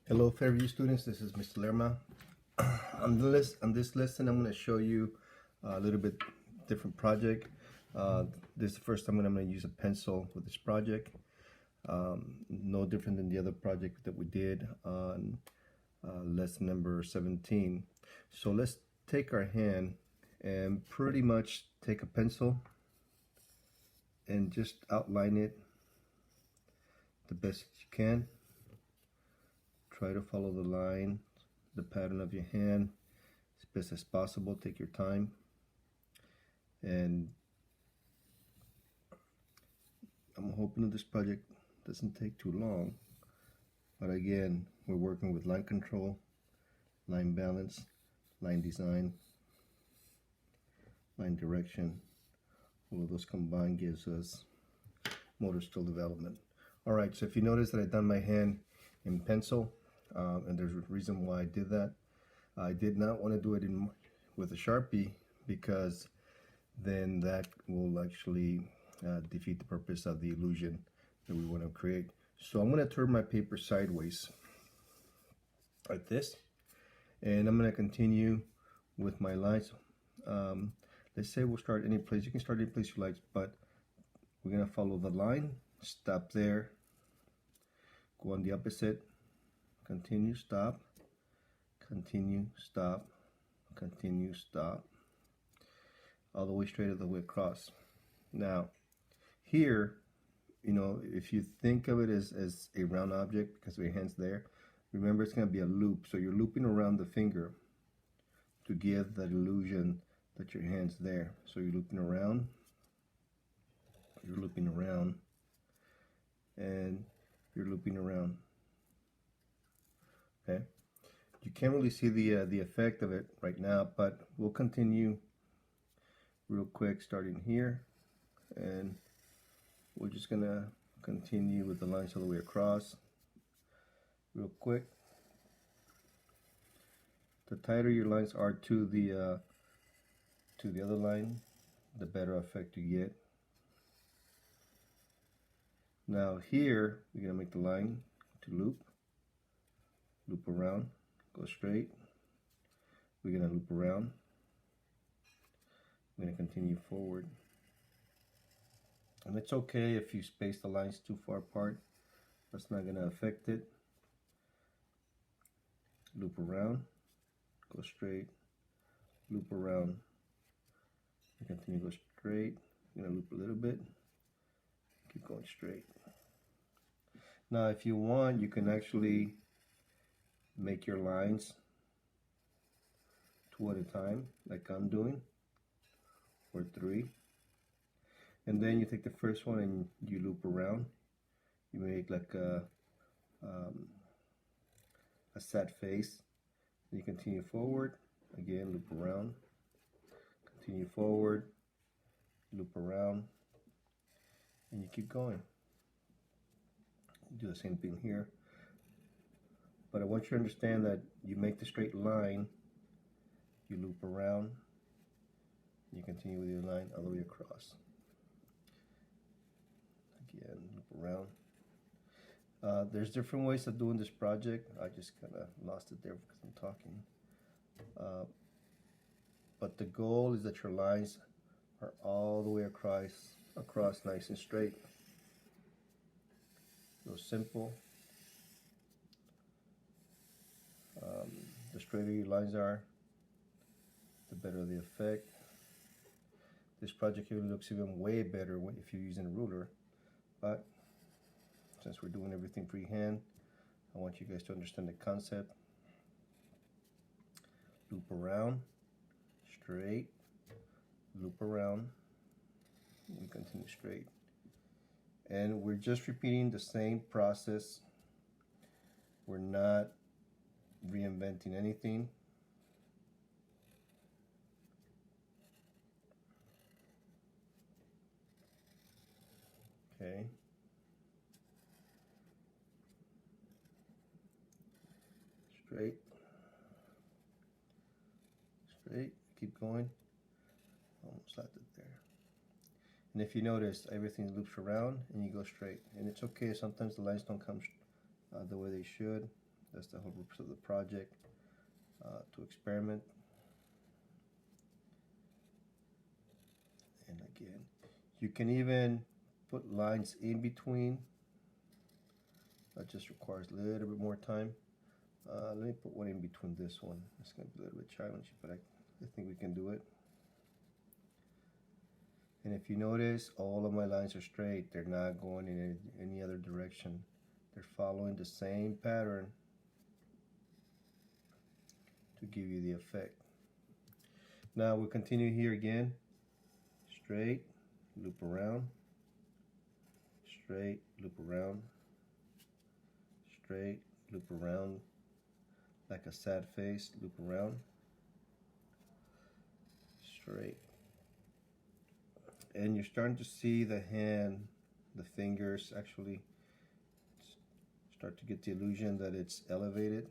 Hello Fairview students, this is Mr. Lerma. On this lesson, I'm going to show you a little bit different project. This is the first time I'm going to use a pencil with this project. No different than the other project that we did on lesson number 17. So let's take our hand and pretty much take a pencil and just outline it the best you can. Try to follow the line, the pattern of your hand as best as possible. Take your time. And I'm hoping that this project doesn't take too long. But again, we're working with line control, line balance, line design, line direction. All of those combined gives us motor skill development. All right, so if you notice that I've done my hand in pencil, and there's a reason why I did that. I did not want to do it with a Sharpie because then that will actually defeat the purpose of the illusion that we want to create. So I'm going to turn my paper sideways like this, and I'm going to continue with my lines. Let's say we'll start any place. You can start any place you like, but we're going to follow the line, stop there, go on the opposite, continue, stop, continue, stop, continue, stop, all the way straight all the way across. Now, here, you know, if you think of it as a round object because your hand's there, remember it's going to be a loop. So you're looping around the finger to give that illusion that your hand's there. So you're looping around, and you're looping around. Okay, you can't really see the effect of it right now, but we'll continue real quick starting here, and we're just gonna continue with the lines all the way across real quick. The tighter your lines are to the other line, the better effect you get. Now here we're gonna make the line to loop around, go straight. We're going to loop around. We're going to continue forward. And it's okay if you space the lines too far apart. That's not going to affect it. Loop around, go straight, loop around. We continue to go straight. We're going to loop a little bit. Keep going straight. Now if you want, you can actually make your lines two at a time, like I'm doing, or three. And then you take the first one and you loop around. You make like a sad face. And you continue forward, again, loop around, continue forward, loop around, and you keep going. Do the same thing here. But I want you to understand that you make the straight line, you loop around, you continue with your line all the way across. Again, loop around. There's different ways of doing this project. I just kind of lost it there because I'm talking. But the goal is that your lines are all the way across nice and straight. Real simple. The straighter your lines are, the better the effect. This project here looks even way better if you're using a ruler, but since we're doing everything freehand, I want you guys to understand the concept. Loop around, straight, loop around, we continue straight. And we're just repeating the same process. We're not reinventing anything. Okay. Straight. Straight. Keep going. Almost left it there. And if you notice, everything loops around and you go straight. And it's okay, sometimes the lines don't come the way they should. That's the whole purpose of the project, to experiment. And again, you can even put lines in between. That just requires a little bit more time. Let me put one in between this one. It's going to be a little bit challenging, but I think we can do it. And if you notice, all of my lines are straight. They're not going in any other direction. They're following the same pattern to give you the effect. Now we'll continue here again. Straight, loop around, straight, loop around, straight, loop around, like a sad face, loop around, straight. And you're starting to see the hand, the fingers actually start to get the illusion that it's elevated,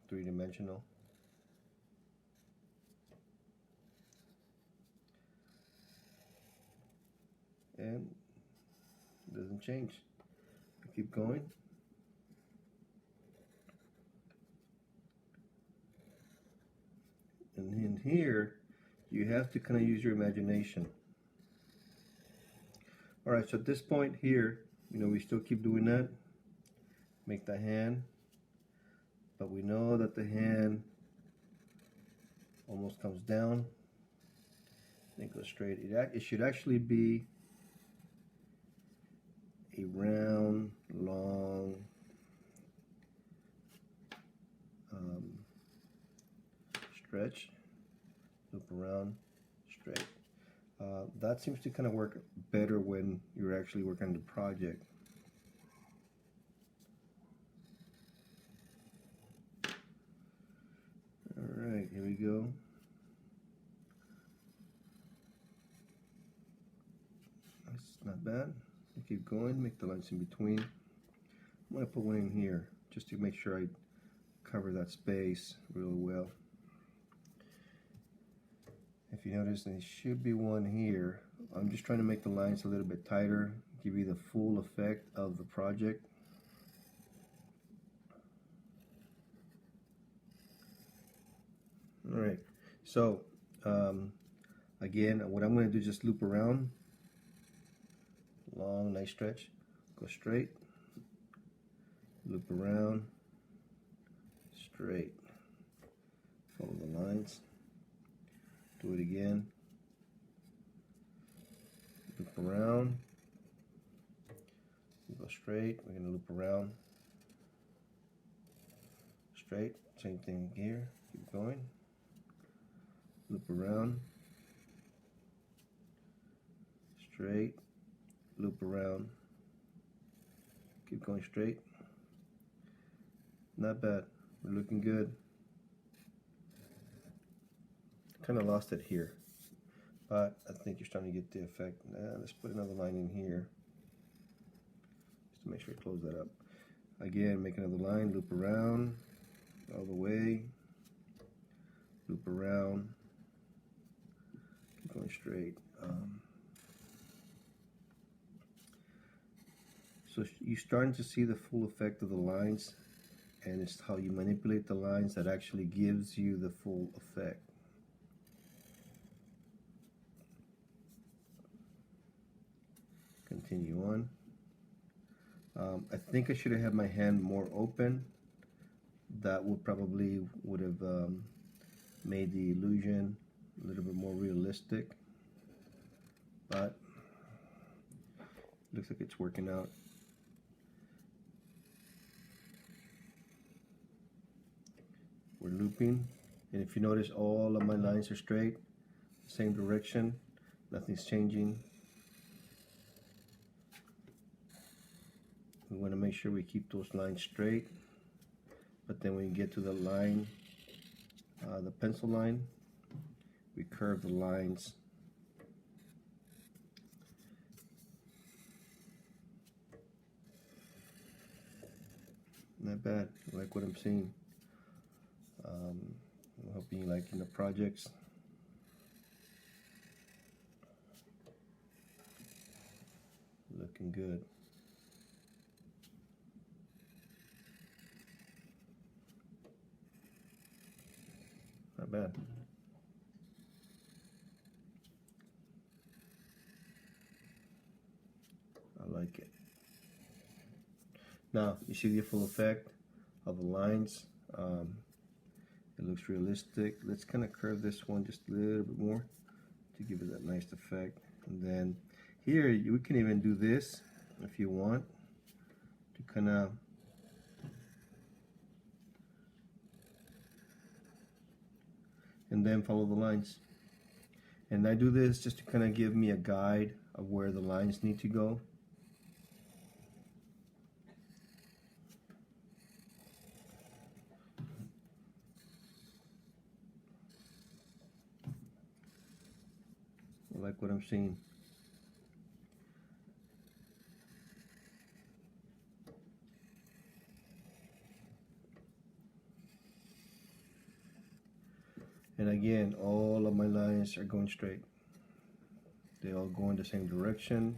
three-dimensional. And it doesn't change. Keep going. And in here, you have to kind of use your imagination. All right, so at this point here, you know, we still keep doing that. Make the hand, but we know that the hand almost comes down. Then go straight. It should actually be a round, long, stretch, loop around, straight. That seems to kind of work better when you're actually working on the project. All right, here we go. That's not bad. Keep going, make the lines in between. I'm going to put one in here just to make sure I cover that space real well. If you notice, there should be one here. I'm just trying to make the lines a little bit tighter, give you the full effect of the project. All right, so again, what I'm going to do is just loop around. Long, nice stretch. Go straight. Loop around. Straight. Follow the lines. Do it again. Loop around. Go straight. We're going to loop around. Straight. Same thing here. Keep going. Loop around. Straight. Loop around. Keep going straight. Not bad. We're looking good. Kind of lost it here, but I think you're starting to get the effect. Let's put another line in here just to make sure I close that up. Again, make another line, loop around all the way, loop around, keep going straight. So you're starting to see the full effect of the lines, and it's how you manipulate the lines that actually gives you the full effect. Continue on. I think I should have had my hand more open. That would have made the illusion a little bit more realistic, but looks like it's working out. We're looping, and if you notice, all of my lines are straight, same direction, nothing's changing. We want to make sure we keep those lines straight, but then when you get to the line, the pencil line, we curve the lines. Not bad. I like what I'm seeing. I'm hoping you like the projects. Looking good. bad. I like it. Now, you see the full effect of the lines. It looks realistic. Let's kind of curve this one just a little bit more to give it that nice effect. And then here, you can even do this if you want to kind of and then follow the lines. And I do this just to kind of give me a guide of where the lines need to go. I like what I'm seeing. And again, all of my lines are going straight. They all go in the same direction.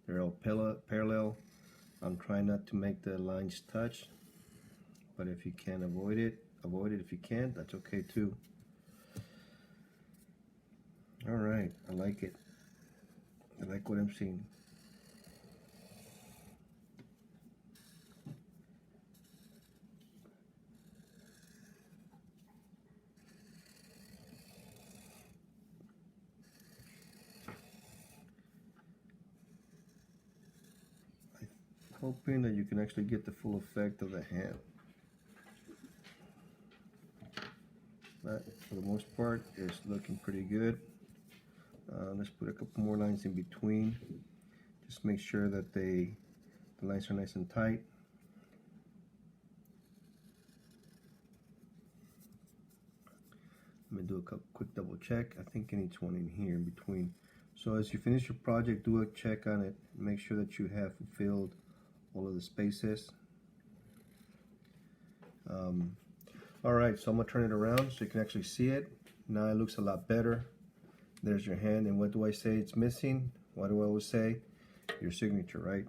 They're all parallel. I'm trying not to make the lines touch, but if you can avoid it. If you can't, that's okay too. All right, I like it. I like what I'm seeing. Hoping that you can actually get the full effect of the hand. But for the most part, it's looking pretty good. Let's put a couple more lines in between. Just make sure that the lines are nice and tight. I'm gonna do a quick double check. I think I need one in here in between. So as you finish your project, do a check on it. Make sure that you have fulfilled all of the spaces. All right, so I'm gonna turn it around so you can actually see it. Now it looks a lot better. There's your hand, and what do I say it's missing? What do I always say? Your signature, right?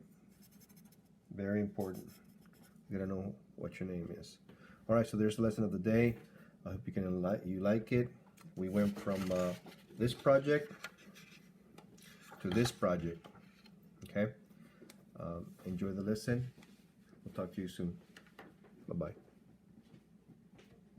Very important. You gotta know what your name is. All right, so there's the lesson of the day. I hope you like it. We went from this project to this project. Okay. Enjoy the lesson. We'll talk to you soon. Bye-bye.